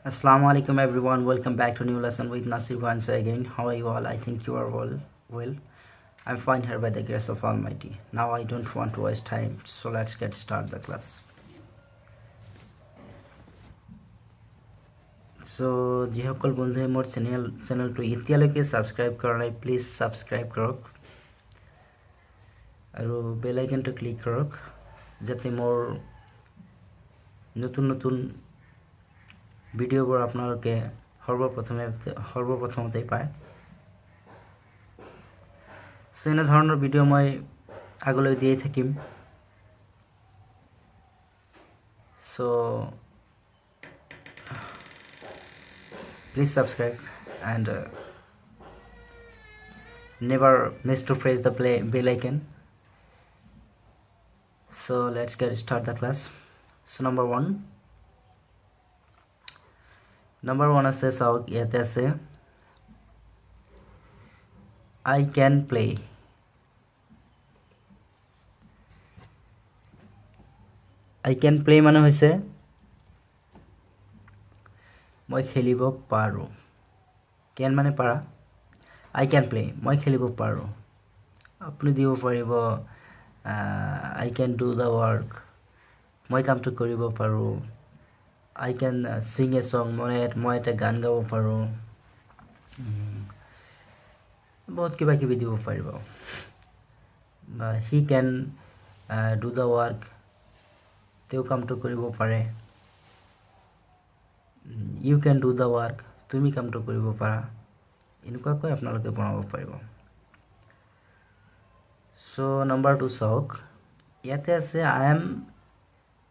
Assalamu alaikum everyone, welcome back to new lesson with Nasir once again. How are you all? I think you are all well. I'm fine here by the grace of Almighty. Now I don't want to waste time, so let's get start the class. So যিসকল বন্ধুৱে মোৰ চেনেলটো এতিয়ালৈকে subscribe কৰা নাই please subscribe কৰক আৰু বেল আইকনটো click কৰক যাতে মোৰ নতুন ভিডিঅ'বোৰ আপোনালোকে সৰ্বপ্ৰথমতে পায় সো এনে ধৰণৰ ভিডিঅ' মই আগলৈ দিয়ে থাকিম so please subscribe and never miss to press the bell icon. So let's get start the class. So number one আছে চাওক ইয়াতে আছে I can play. I can play মানে হৈছে মই খেলিব পাৰো can মানে পাৰা I can play মই খেলিব পাৰো আপুনি দিব পাৰিব I can do the work মই কামটো কৰিব পাৰো I can sing a song মই এটা গান গাব পাৰো বহুত কিবা কিবি দিব পাৰিব he can do the work তেও কামটো কৰিব পাৰে you can do the work তুমি কামটো কৰিব পাৰা এনেকুৱাকৈ আপোনালোকে বনাব পাৰিব so number 2 চাওক ইয়াতে আছে I am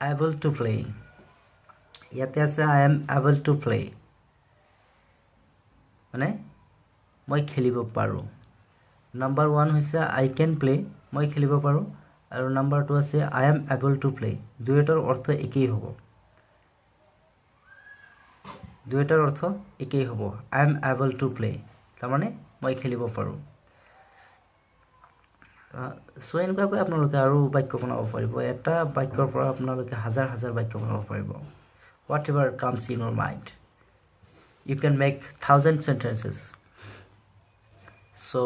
able to play ইয়াতে আছে I am able to play মানে মই খেলিব পাৰো number 1 হৈছে I can play মই খেলিব পাৰো আৰু number 2 আছে I am able to play দুইটাৰ অৰ্থ একেই হ'ব I am able to play তাৰ মানে মই খেলিব পাৰো সো এনেকুৱাকৈ আপোনালোকে আৰু বাক্য বনাব পাৰিব এটা বাক্যৰ পৰা আপোনালোকে হাজাৰ বাক্য বনাব পাৰিব whatever comes in your mind you can make 1000 sentences so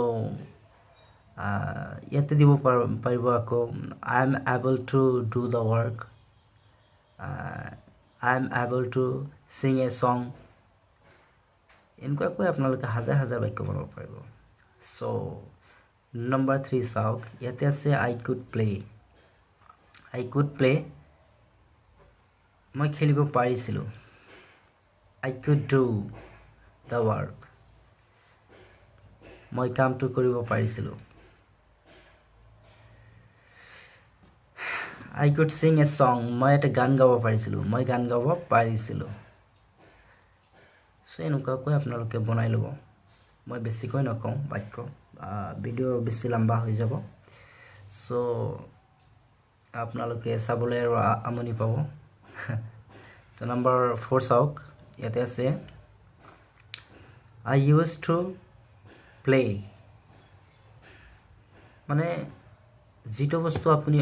ইয়াতে দিব পাৰিব আকৌ I am able to do the work I am able to sing a song এনেকুৱাকৈ আপোনালোকে হাজাৰ বাক্য বনাব পাৰিব so number 3 চাওক ইয়াতে আছে I could play মই খেলিব পাৰিছিলো I could do the work মই কামটো কৰিব পাৰিছিলো I could sing a song মই এটা গান গাব পাৰিছিলো সো এনেকুৱাকৈ আপোনালোকে বনাই ল'ব মই বেছিকৈ নকওঁ বাক্য ভিডিঅ' বেছি লম্বা হৈ যাব সো আপোনালোকে চাবলৈ আৰু আমনি পাব তো নাম্বাৰ 4 চাওক ইয়াতে আছে I used to play মানে যেটো বস্তু আপুনি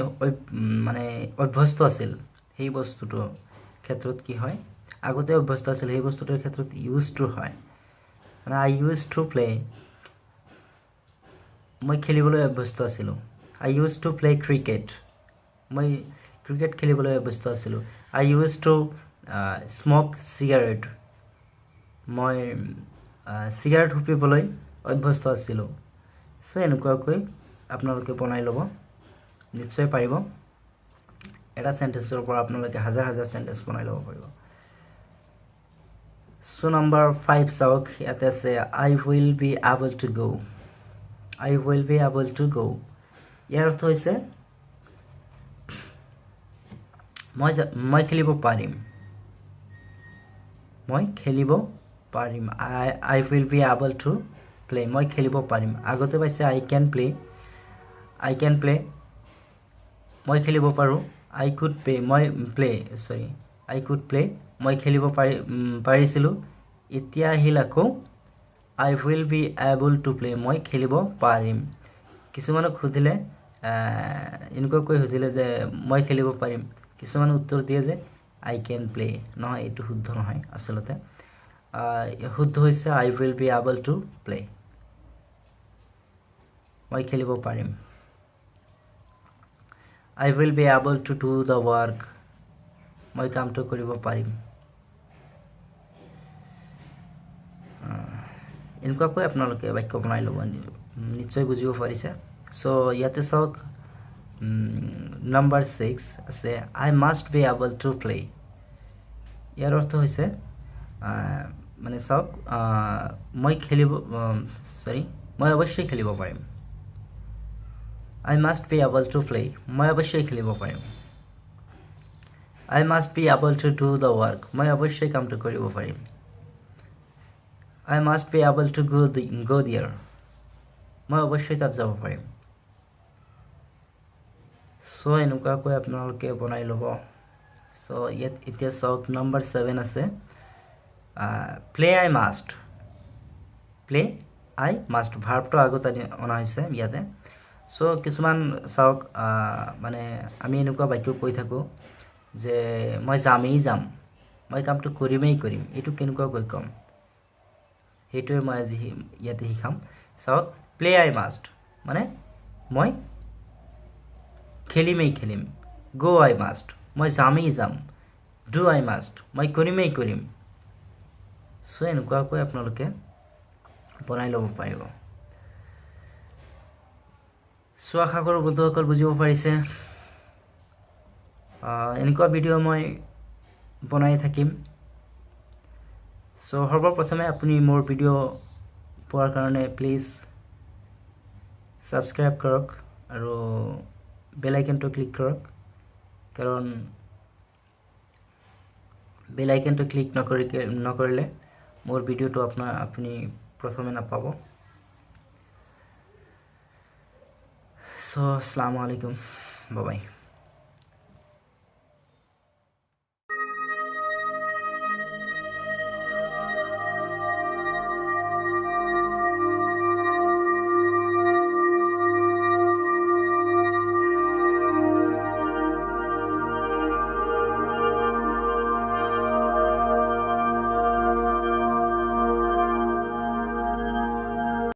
মানে অভ্যস্ত আছিল সেই বস্তুটো ক্ষেত্ৰত কি হয় আগতে অভ্যস্ত আছিল সেই বস্তুটোৰ ক্ষেত্ৰত used to হয় মানে I used to play মই খেলিবলৈ অভ্যস্ত আছিলো I used to play cricket মই ক্ৰিকেট খেলিবলৈ অভ্যস্ত আছিলো I used to smoke cigarette মই cigarette হুপিবলৈ অভ্যস্ত আছিলো সো এনেকুৱাকৈ আপোনালোকে বনাই ল'ব নিশ্চয় পাৰিব এটা সেন্টেন্সৰ পৰা আপোনালোকে হাজাৰ সেন্টেন্স বনাই ল'ব পাৰিব সো নাম্বাৰ 5 চাওক ইয়াতে আছে I will be able to go ইয়াৰ অৰ্থ হৈছে মই খেলিব পাৰিম I will be able to play মই খেলিব পাৰিম আগতে পাইছে I can play মই খেলিব পাৰো I could play মই খেলিব পাৰিছিলো এতিয়া আহিল আকৌ I will be able to play মই খেলিব পাৰিম কিছুমানক খুদিলে এনেকৈ সুধিলে যে মই খেলিব পাৰিম কিছুমান উত্তৰ দিয়ে যে I can play নহয় এটো শুদ্ধ নহয় আসলতে শুদ্ধ হৈছে I will be able to play মই খেলিব পাৰিম I will be able to do the work মই কামটো কৰিব পাৰিম এনেকুৱাকৈ আপোনালোকে বাক্য বনাই ল'ব নিশ্চয় বুজিব পাৰিছে চ' ইয়াতে চাওক নাম্বাৰ 6 আছে I must be able to play ইয়াৰ অৰ্থ হৈছে মানে চাওক মই খেলিব মই অৱশ্যই খেলিব পাৰিম I must be able to play মই অৱশ্যই খেলিব পাৰিম I must be able to do the work মই অৱশ্যই কামটো কৰিব পাৰিম I must be able to go there মই অৱশ্যই তাত যাব পাৰিম সো এনেকুৱাকৈ আপোনালোকে বনাই ল'ব সো ইয়াত এতিয়া চাওক নাম্বাৰ 7 আছে play I must ভাৰ্বটো আগত অনা হৈছে ইয়াতে সো কিছুমান চাওক মানে আমি এনেকুৱা বাক্য কৈ থাকো যে মই যাম মই কামটো কৰিম এটো কেনেকুৱা কৈ কম হেটোৱে মই আজি ইয়াতে শিকাম চাওক প্লে আই মাষ্ট মানে মই খেলিম গো আই মাষ্ট মই যাম ডু আই মাষ্ট মই কৰিম সো এনেকুৱাকৈ আপোনালোকে বনাই ল'ব পাৰিব সো আশা কৰোঁ বন্ধুসকল বুজিব পাৰিছে এনেকুৱা ভিডিঅ' মই বনাই থাকিম সো সৰ্বপ্ৰথমে আপুনি মোৰ ভিডিঅ' পোৱাৰ কাৰণে প্লিজ সাবস্ক্ৰাইব কৰক আৰু বেল আইকনটো ক্লিক কৰক কাৰণ বেল আইকনটো ক্লিক নকৰিলে মোৰ ভিডিঅ'টো আপুনি প্ৰথমে নাপাব সো আসসালামু আলাইকুম বাই বাই